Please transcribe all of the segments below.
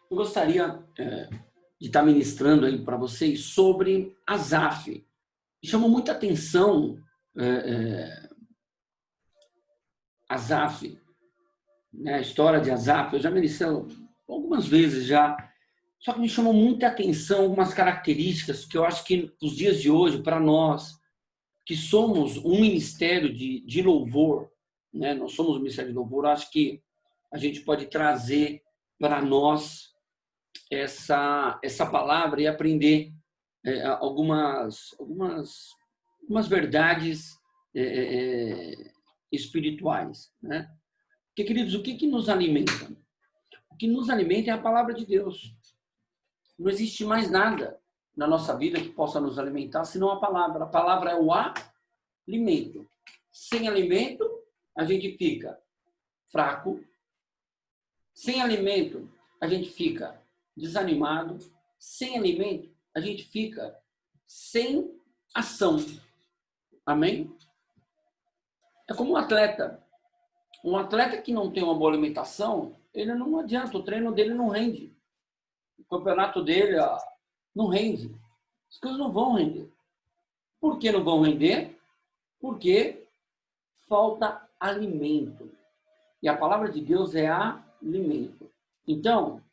Eu gostaria de estar ministrando aí para vocês sobre Asaf. Me chamou muita atenção Asaf, né? A história de Asaf. Eu já ministrei algumas vezes já. Só que me chamou muita atenção algumas características que eu acho que nos dias de hoje, para nós, que somos um ministério de louvor, né? Nós somos um ministério de louvor, eu acho que a gente pode trazer para nós essa palavra e aprender algumas verdades espirituais, né? Porque, queridos, o que nos alimenta? O que nos alimenta é a palavra de Deus. Não existe mais nada na nossa vida que possa nos alimentar senão a palavra. A palavra é o alimento. Sem alimento, a gente fica fraco. Sem alimento, a gente fica desanimado. Sem alimento, a gente fica sem ação. Amém? É como um atleta. Um atleta que não tem uma boa alimentação, ele não adianta, o treino dele não rende. O campeonato dele não rende. As coisas não vão render. Por que não vão render? Porque falta alimento. E a palavra de Deus é alimento. Então,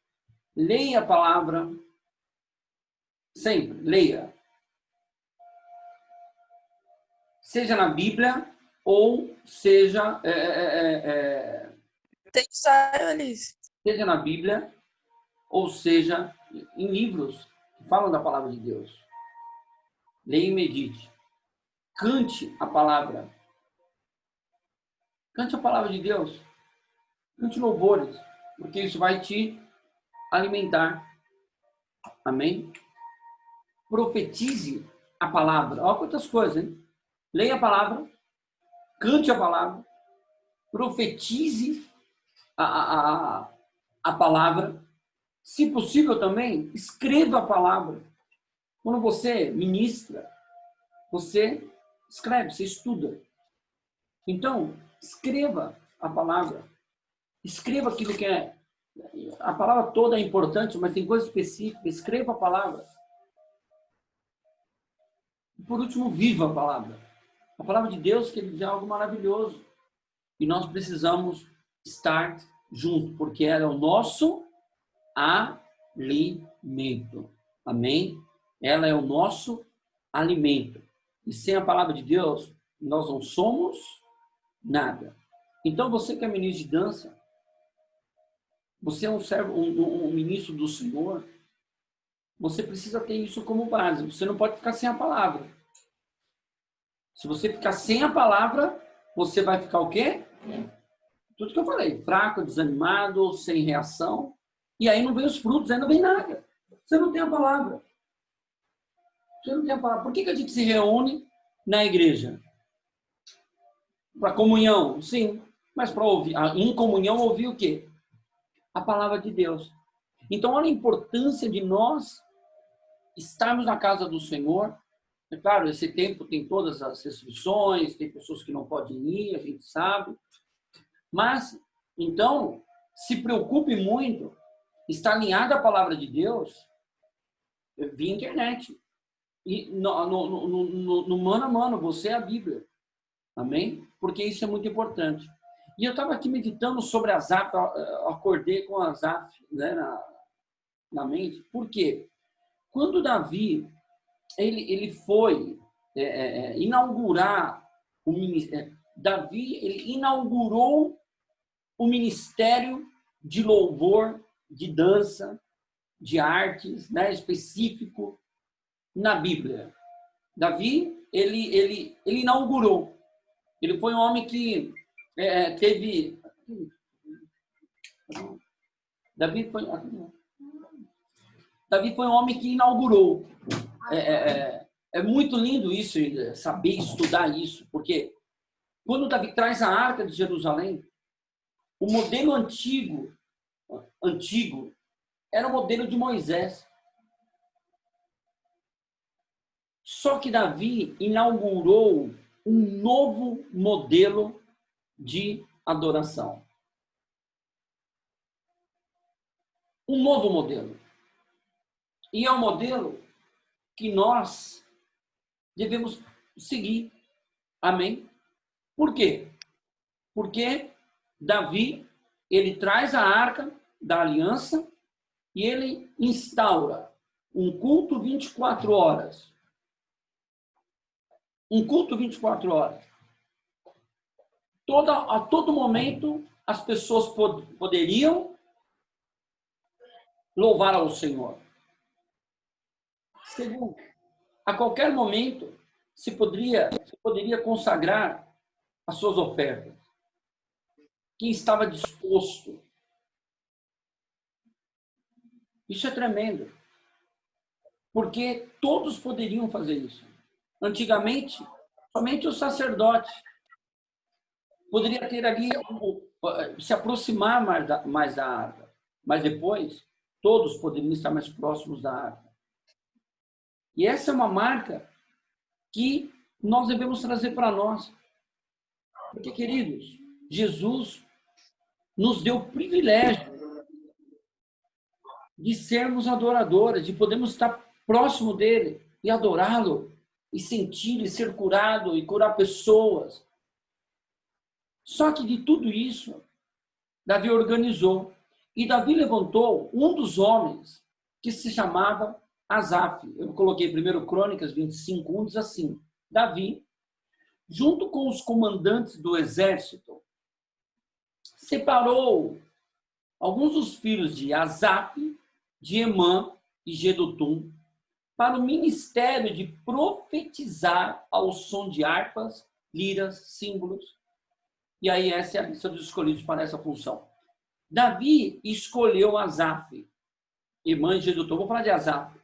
leia a palavra sempre, leia. Seja na Bíblia ou seja seja na Bíblia ou seja em livros que falam da palavra de Deus. Leia e medite. Cante a palavra. Cante a palavra de Deus. Cante louvores, porque isso vai te alimentar. Amém? Profetize a palavra. Olha quantas coisas, hein? Leia a palavra, cante a palavra, profetize a palavra. Se possível também, escreva a palavra. Quando você ministra, você escreve, você estuda. Então, escreva a palavra. Escreva aquilo que é. A palavra toda é importante, mas tem coisa específica. Escreva a palavra. E por último, viva a palavra. A palavra de Deus, que é algo maravilhoso. E nós precisamos estar juntos, porque ela é o nosso alimento. Amém? Ela é o nosso alimento. E sem a palavra de Deus, nós não somos nada. Então, você que é ministro de dança, você é um servo, um ministro do Senhor, você precisa ter isso como base. Você não pode ficar sem a palavra. Se você ficar sem a palavra, você vai ficar o quê? Tudo que eu falei, fraco, desanimado, sem reação. E aí não vem os frutos, aí não vem nada. Você não tem a palavra. Você não tem a palavra. Por que a gente se reúne na igreja? Para comunhão? Sim. Mas para ouvir, em comunhão, ouvir o quê? A palavra de Deus. Então, olha a importância de nós estarmos na casa do Senhor. É claro, esse tempo tem todas as restrições, tem pessoas que não podem ir, a gente sabe. Mas, então, se preocupe muito, está alinhada a palavra de Deus via internet. E no mano a mano, você é a Bíblia. Amém? Porque isso é muito importante. E eu estava aqui meditando sobre Asaf, acordei com Asaf, né, na mente. Por quê? Quando Davi ele foi inaugurar o ministério, Davi ele inaugurou o ministério de louvor, de dança, de artes, né, específico na Bíblia. Davi ele inaugurou. Ele foi um homem que teve. Davi foi um homem que inaugurou. É muito lindo isso, saber estudar isso, porque quando Davi traz a Arca de Jerusalém, o modelo antigo era o modelo de Moisés. Só que Davi inaugurou um novo modelo de adoração. um novo modelo. E é um modelo que nós devemos seguir. Amém? Por quê? Porque Davi, ele traz a arca da aliança e ele instaura um culto 24 horas. Um culto 24 horas. A todo momento, as pessoas poderiam louvar ao Senhor. Segundo, a qualquer momento, se poderia consagrar as suas ofertas. Quem estava disposto. Isso é tremendo. Porque todos poderiam fazer isso. Antigamente, somente o sacerdote poderia ter ali, se aproximar mais da arca. Mas depois, todos poderiam estar mais próximos da arca. E essa é uma marca que nós devemos trazer para nós. Porque, queridos, Jesus nos deu o privilégio de sermos adoradores, de podermos estar próximo dele e adorá-lo, e sentir e ser curado e curar pessoas. Só que de tudo isso, Davi organizou. E Davi levantou um dos homens que se chamava Asaf. Eu coloquei 1 Crônicas 25:1, diz assim: Davi, junto com os comandantes do exército, separou alguns dos filhos de Asaf, de Emã e Gedutum para o ministério de profetizar ao som de harpas, liras, símbolos. E aí essa é a lista dos escolhidos para essa função. Davi escolheu Asaf, Emã e Gedutum. Vou falar de Asaf.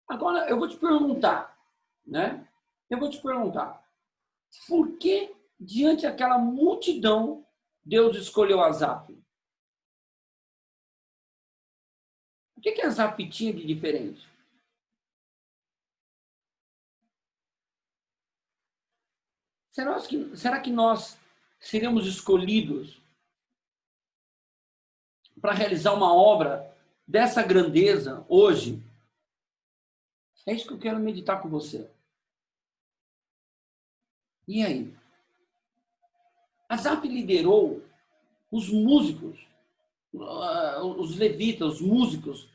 Agora, eu vou te perguntar, né? Eu vou te perguntar, por que, diante daquela multidão, Deus escolheu Asaf? O que Asaf tinha de diferente? Será que nós seríamos escolhidos para realizar uma obra dessa grandeza hoje? É isso que eu quero meditar com você. E aí? Asaf liderou os músicos, os levitas, os músicos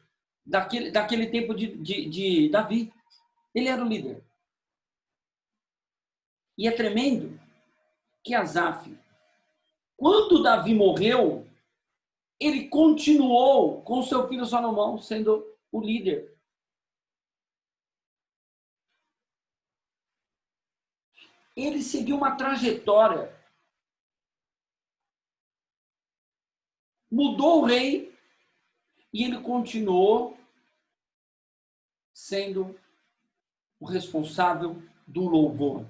daquele tempo de Davi. Ele era o líder. E é tremendo que Asaf, quando Davi morreu, ele continuou com seu filho Salomão sendo o líder. Ele seguiu uma trajetória. Mudou o rei e ele continuou sendo o responsável do louvor.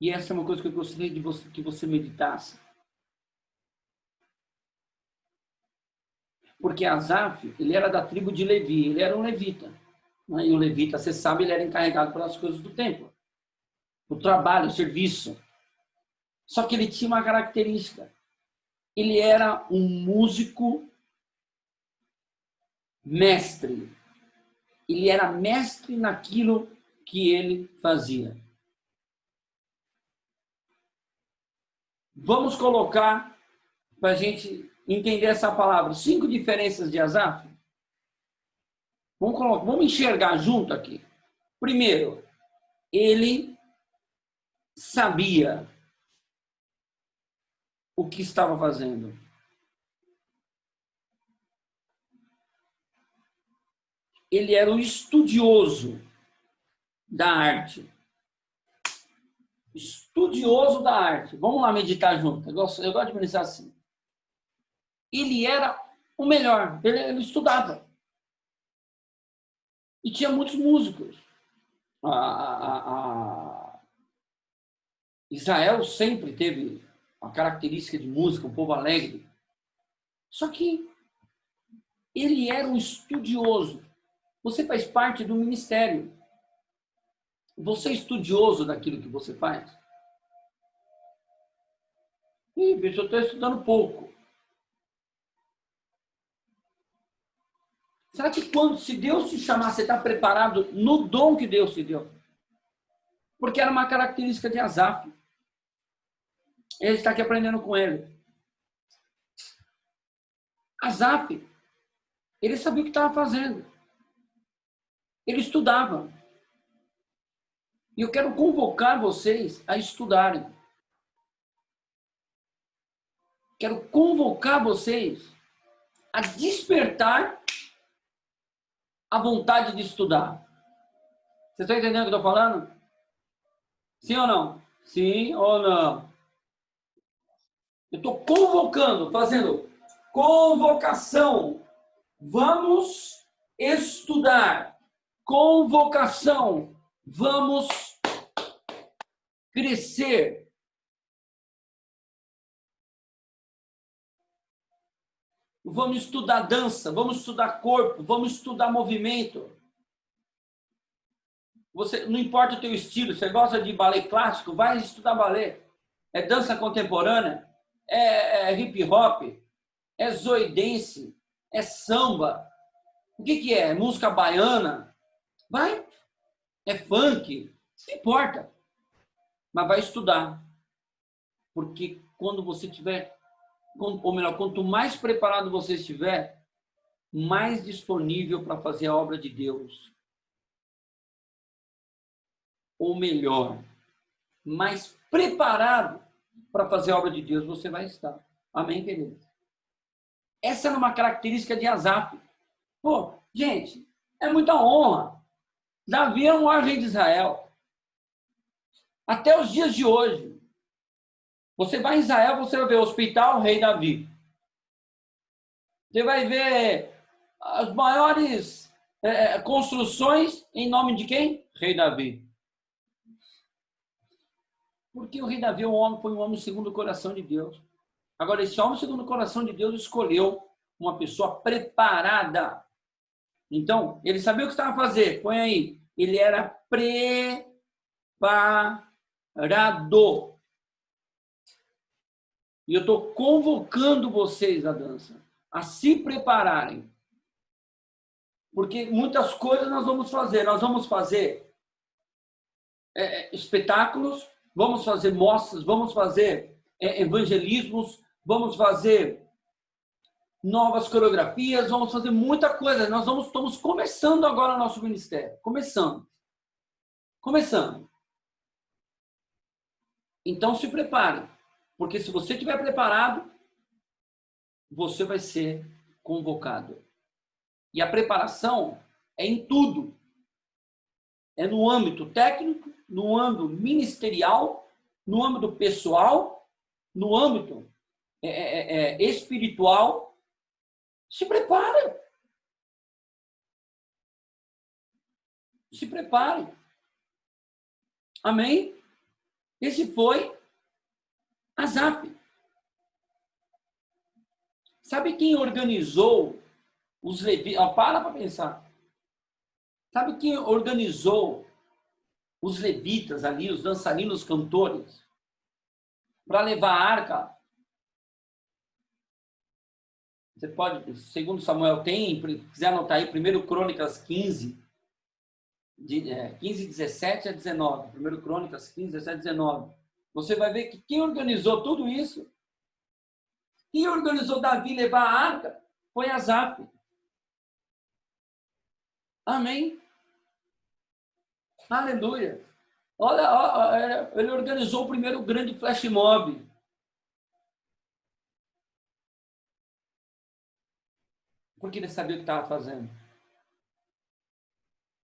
E essa é uma coisa que eu gostaria que você meditasse. Porque Asaf, ele era da tribo de Levi, ele era um levita. Né? E o levita, você sabe, ele era encarregado pelas coisas do templo. O trabalho, o serviço. Só que ele tinha uma característica. Ele era um músico mestre. Ele era mestre naquilo que ele fazia. Vamos colocar, para a gente entender essa palavra, 5 diferenças de Asaf. Vamos enxergar junto aqui. Primeiro, ele sabia o que estava fazendo. Ele era um estudioso da arte. Estudioso da arte. Vamos lá meditar junto. Eu gosto de pensar assim. Ele era o melhor. Ele estudava. E tinha muitos músicos. Israel sempre teve a característica de música, um povo alegre. Só que ele era um estudioso. Você faz parte do ministério. Você é estudioso daquilo que você faz? Ih, bicho, eu estou estudando pouco. Será que quando, se Deus te chamar, você está preparado no dom que Deus te deu? Porque era uma característica de Asaf. Ele está aqui aprendendo com ele. Asaf, ele sabia o que estava fazendo. Ele estudava. E eu quero convocar vocês a estudarem. Quero convocar vocês a despertar a vontade de estudar. Vocês estão entendendo o que eu estou falando? Sim ou não? Sim ou não? Eu estou convocando, fazendo convocação. Vamos estudar. Convocação. Vamos crescer. Vamos estudar dança, vamos estudar corpo, vamos estudar movimento. Você, não importa o teu estilo, você gosta de balé clássico, vai estudar balé. É dança contemporânea, é hip hop, é zoidense, é samba. O que é? Música baiana? Vai. É funk? Não importa. Mas vai estudar. Porque quando você tiver, ou melhor, quanto mais preparado você estiver, mais disponível para fazer a obra de Deus. Ou melhor, mais preparado para fazer a obra de Deus você vai estar. Amém, queridos? Essa era uma característica de Asaf. Pô, gente, é muita honra. Davi é o maior rei de Israel. Até os dias de hoje. Você vai em Israel, você vai ver o Hospital Rei Davi. Você vai ver as maiores construções em nome de quem? Rei Davi. Porque o rei Davi foi um homem segundo o coração de Deus. Agora, esse homem segundo o coração de Deus escolheu uma pessoa preparada. Então, ele sabia o que estava a fazer. Põe aí. Ele era preparado. E eu estou convocando vocês à dança, a se prepararem. Porque muitas coisas nós vamos fazer. Nós vamos fazer espetáculos, vamos fazer mostras, vamos fazer evangelismos, vamos fazer novas coreografias, vamos fazer muita coisa. Nós estamos começando agora o nosso ministério. Começando. Então se prepare. Porque se você estiver preparado, você vai ser convocado. E a preparação é em tudo. É no âmbito técnico, no âmbito ministerial, no âmbito pessoal, no âmbito espiritual. Se prepare. Se prepare. Amém? Esse foi Asaf. Sabe quem organizou os levitas? Para pensar. Sabe quem organizou os levitas ali, os dançarinos, cantores, para levar a arca? Você pode, segundo Samuel tem, se quiser anotar aí, 1 Crônicas 15, 17 a 19. 1 Crônicas 15, 17 a 19. Você vai ver que quem organizou tudo isso, quem organizou Davi levar a arca, foi Asaf. Amém? Aleluia. Olha, ele organizou o primeiro grande flash mob. Porque ele sabia o que estava fazendo.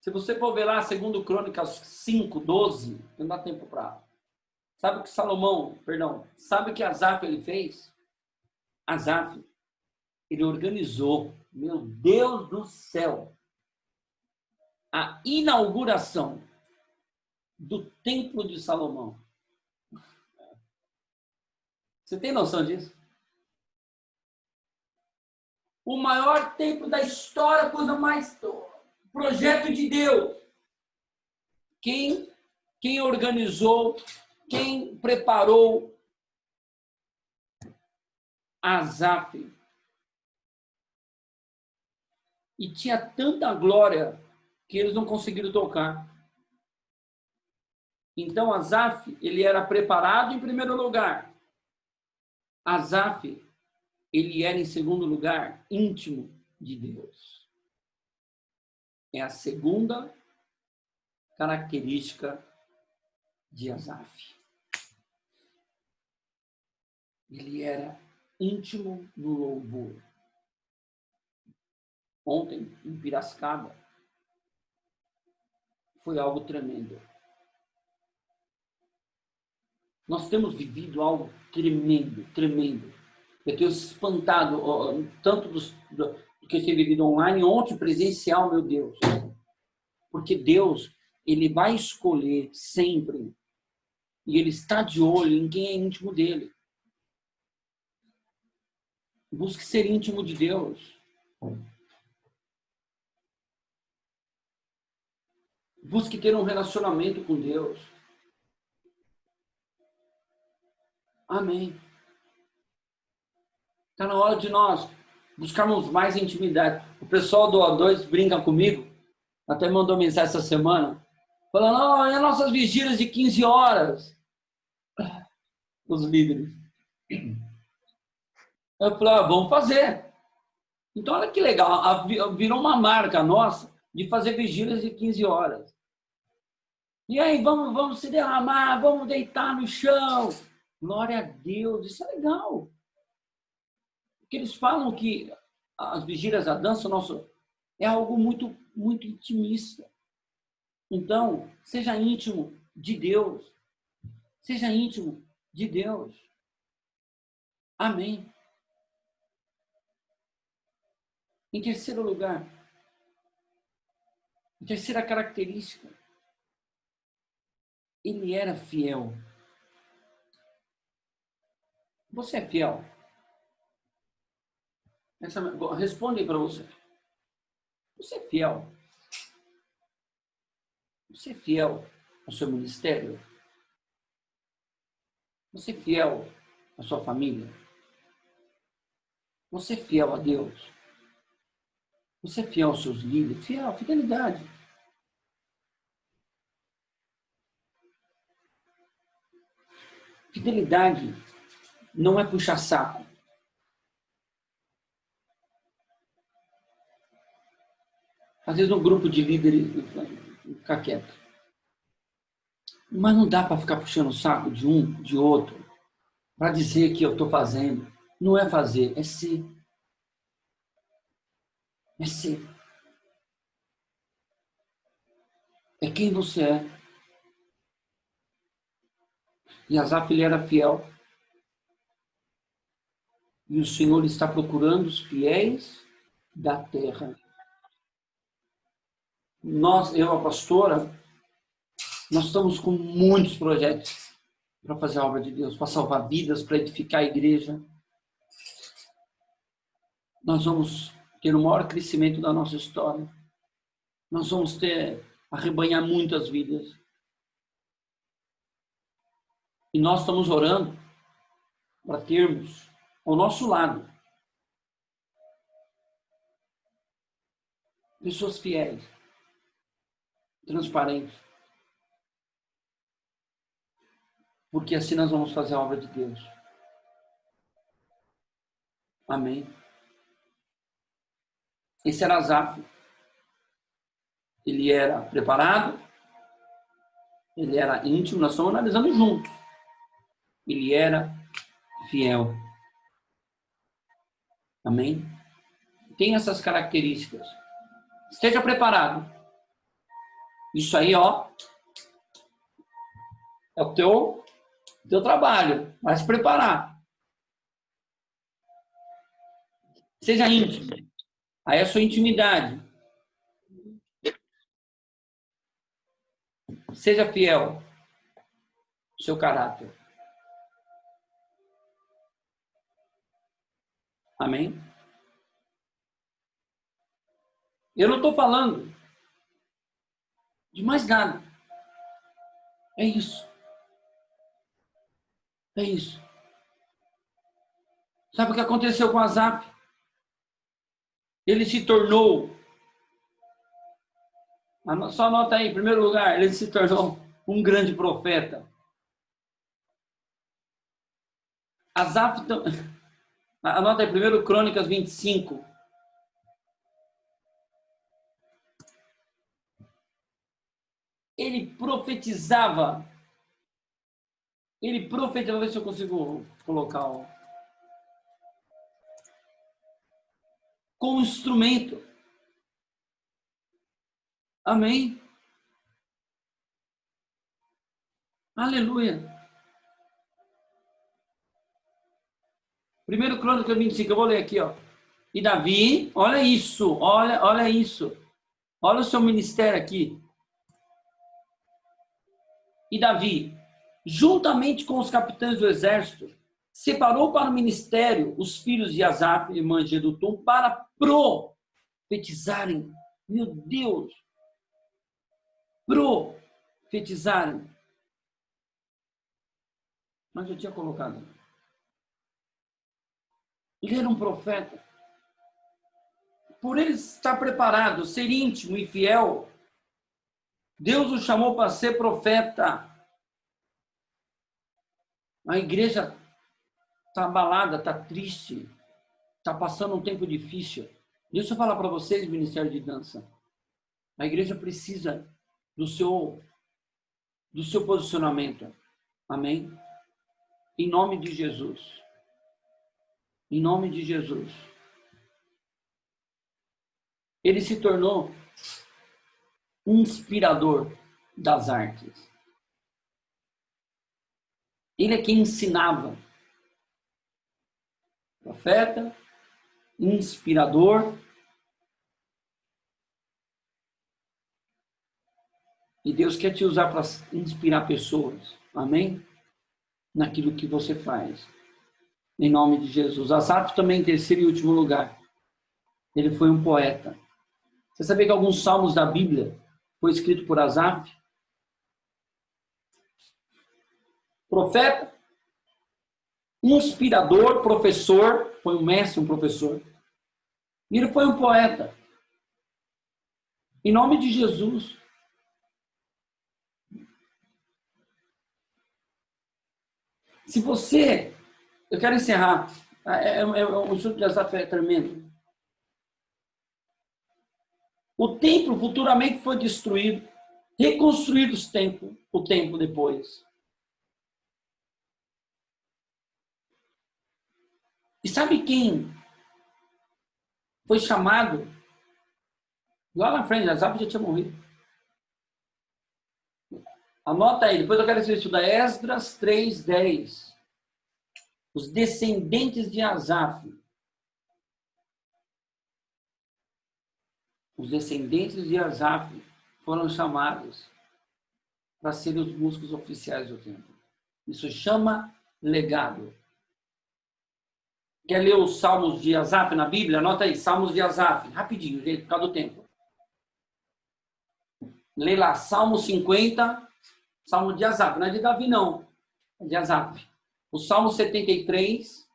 Se você for ver lá, segundo Crônicas 5, 12, não dá tempo para... Sabe o que sabe o que Asaf ele fez? Asaf, ele organizou, meu Deus do céu, a inauguração do Templo de Salomão. Você tem noção disso? O maior templo da história, coisa mais... Projeto de Deus. Quem organizou, quem preparou? Asaf. E tinha tanta glória que eles não conseguiram tocar. Então, Asaf, ele era preparado em primeiro lugar. Asaf, ele era, em segundo lugar, íntimo de Deus. É a segunda característica de Asaf. Ele era íntimo no louvor. Ontem, em Piracicaba, foi algo tremendo. Nós temos vivido algo tremendo, tremendo. Eu tenho espantado tanto do que eu tenho vivido online, ontem presencial, meu Deus. Porque Deus, ele vai escolher sempre, e ele está de olho em quem é íntimo dele. Busque ser íntimo de Deus. Busque ter um relacionamento com Deus. Amém. Está na hora de nós buscarmos mais intimidade. O pessoal do O2 brinca comigo, até mandou mensagem essa semana, falando, oh, é nossas vigílias de 15 horas. Os líderes. Eu falei, vamos fazer. Então, olha que legal, virou uma marca nossa de fazer vigílias de 15 horas. E aí, vamos se derramar, vamos deitar no chão. Glória a Deus, isso é legal. Porque eles falam que as vigílias da dança nosso, é algo muito, muito intimista. Então, seja íntimo de Deus. Seja íntimo de Deus. Amém. Em terceiro lugar, a terceira característica, ele era fiel. Você é fiel? Responde para você. Você é fiel? Você é fiel ao seu ministério? Você é fiel à sua família? Você é fiel a Deus? Você é fiel aos seus líderes? Fiel, fidelidade. Fidelidade não é puxar saco. Às vezes um grupo de líderes fica quieto. Mas não dá para ficar puxando o saco de um, de outro, para dizer que eu estou fazendo. Não é fazer, é ser. É ser. É quem você é. E Asaf, ele era fiel. E o Senhor está procurando os fiéis da terra. Nós, eu, a pastora, nós estamos com muitos projetos para fazer a obra de Deus, para salvar vidas, para edificar a igreja. Nós vamos ter o maior crescimento da nossa história. Nós vamos arrebanhar muitas vidas. E nós estamos orando para termos ao nosso lado pessoas fiéis, transparentes. Porque assim nós vamos fazer a obra de Deus. Amém. Esse era Asaf. Ele era preparado, ele era íntimo, nós estamos analisando juntos. Ele era fiel. Amém? Tem essas características. Esteja preparado. Isso aí, ó, é o teu trabalho. Vai se preparar. Seja íntimo. Aí é a sua intimidade. Seja fiel. Seu caráter. Amém? Eu não estou falando de mais nada. É isso. É isso. Sabe o que aconteceu com Asaf? Ele se tornou Só anota aí, em primeiro lugar, ele se tornou um grande profeta. Asaf, anota aí, primeiro Crônicas 25. Ele profetizava. Vou ver se eu consigo colocar com instrumento. Amém? Aleluia. Primeiro Crônicas 25, eu vou ler aqui, ó. E Davi, olha isso, olha isso. Olha o seu ministério aqui. E Davi, juntamente com os capitães do exército, separou para o ministério os filhos de Asaf, irmã de Jedutum, para profetizarem. Meu Deus! Profetizarem. Mas eu tinha colocado. Ele era um profeta. Por ele estar preparado, ser íntimo e fiel, Deus o chamou para ser profeta. A igreja está abalada, está triste, está passando um tempo difícil. Deixa eu falar para vocês, Ministério de Dança. A igreja precisa do seu posicionamento. Amém? Em nome de Jesus. Em nome de Jesus. Ele se tornou um inspirador das artes. Ele é quem ensinava. Profeta, inspirador. E Deus quer te usar para inspirar pessoas. Amém? Naquilo que você faz. Em nome de Jesus. Asaf também em terceiro e último lugar. Ele foi um poeta. Você sabia que alguns salmos da Bíblia foi escrito por Asaf? Profeta, inspirador, professor, foi um mestre, um professor. E ele foi um poeta. Em nome de Jesus. Se você... Eu quero encerrar. O estudo de Asaf é tremendo. O templo futuramente foi destruído, reconstruído o templo depois. E sabe quem foi chamado? Lá na frente, Asaf já tinha morrido. Anota aí, depois eu quero estudar Esdras 3:10. Os descendentes de Asaf. Os descendentes de Asaf foram chamados para serem os músicos oficiais do templo. Isso chama legado. Quer ler os Salmos de Asaf na Bíblia? Anota aí, Salmos de Asaf. Rapidinho, gente, por causa do tempo. Lê lá, Salmo 50, Salmo de Asaf. Não é de Davi, não. É de Asaf. O Salmo 73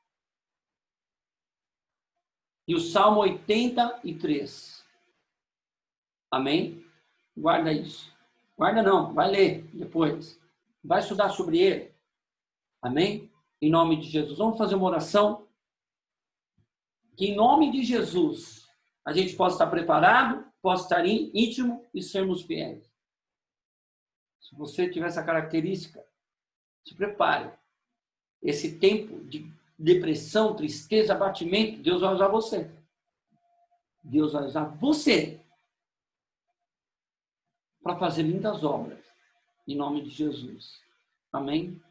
e o Salmo 83. Amém? Guarda isso. Guarda não, vai ler depois. Vai estudar sobre ele. Amém? Em nome de Jesus. Vamos fazer uma oração. Que em nome de Jesus a gente possa estar preparado, possa estar íntimo e sermos fiéis. Se você tiver essa característica, se prepare. Esse tempo de depressão, tristeza, abatimento, Deus vai usar você. Deus vai usar você para fazer lindas obras. Em nome de Jesus. Amém?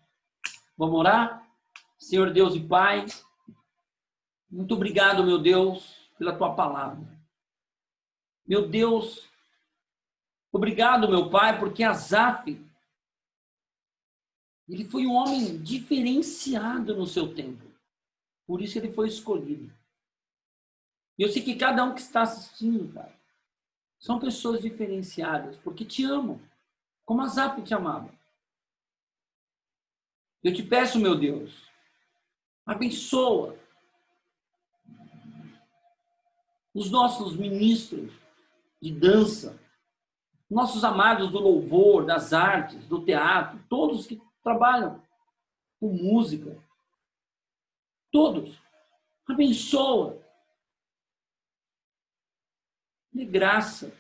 Vamos orar? Senhor Deus e Pai, muito obrigado, meu Deus, pela Tua palavra. Meu Deus, obrigado, meu Pai, porque Asaf, ele foi um homem diferenciado no seu tempo. Por isso ele foi escolhido. E eu sei que cada um que está assistindo, Pai, são pessoas diferenciadas, porque te amam, como Asaf te amava. Eu te peço, meu Deus, abençoa os nossos ministros de dança, nossos amados do louvor, das artes, do teatro, todos que trabalham com música, todos. Abençoa. De graça.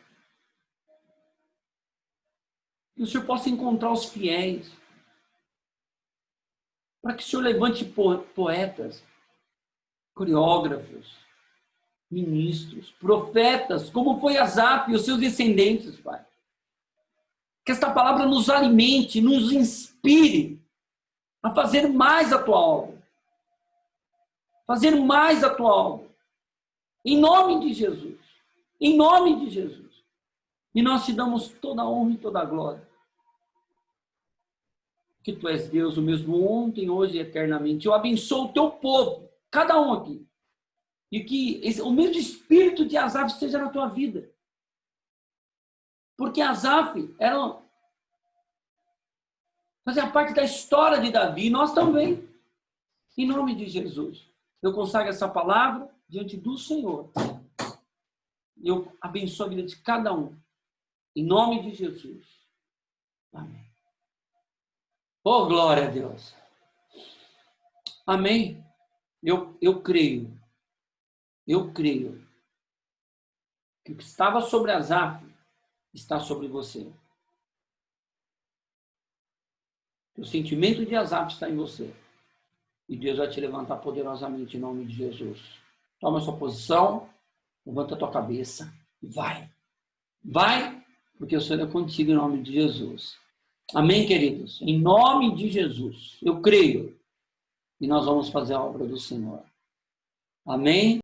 Que o Senhor possa encontrar os fiéis. Para que o Senhor levante poetas, coreógrafos, ministros, profetas, como foi Asaf e os seus descendentes, Pai. Que esta palavra nos alimente, nos inspire a fazer mais a tua obra. Fazer mais a tua obra. Em nome de Jesus. Em nome de Jesus. E nós te damos toda a honra e toda a glória. Que tu és Deus, o mesmo ontem, hoje e eternamente. Eu abençoo o teu povo, cada um aqui. E que o mesmo espírito de Asaf esteja na tua vida. Porque Asaf fazia parte da história de Davi, e nós também. Em nome de Jesus. Eu consagro essa palavra diante do Senhor. E eu abençoo a vida de cada um. Em nome de Jesus. Amém. Oh, glória a Deus. Amém. Eu creio. Eu creio que o que estava sobre Asaf está sobre você. O sentimento de Asaf está em você. E Deus vai te levantar poderosamente em nome de Jesus. Toma a sua posição, levanta a tua cabeça e vai. Vai, porque o Senhor é contigo em nome de Jesus. Amém, queridos? Em nome de Jesus. Eu creio. E nós vamos fazer a obra do Senhor. Amém?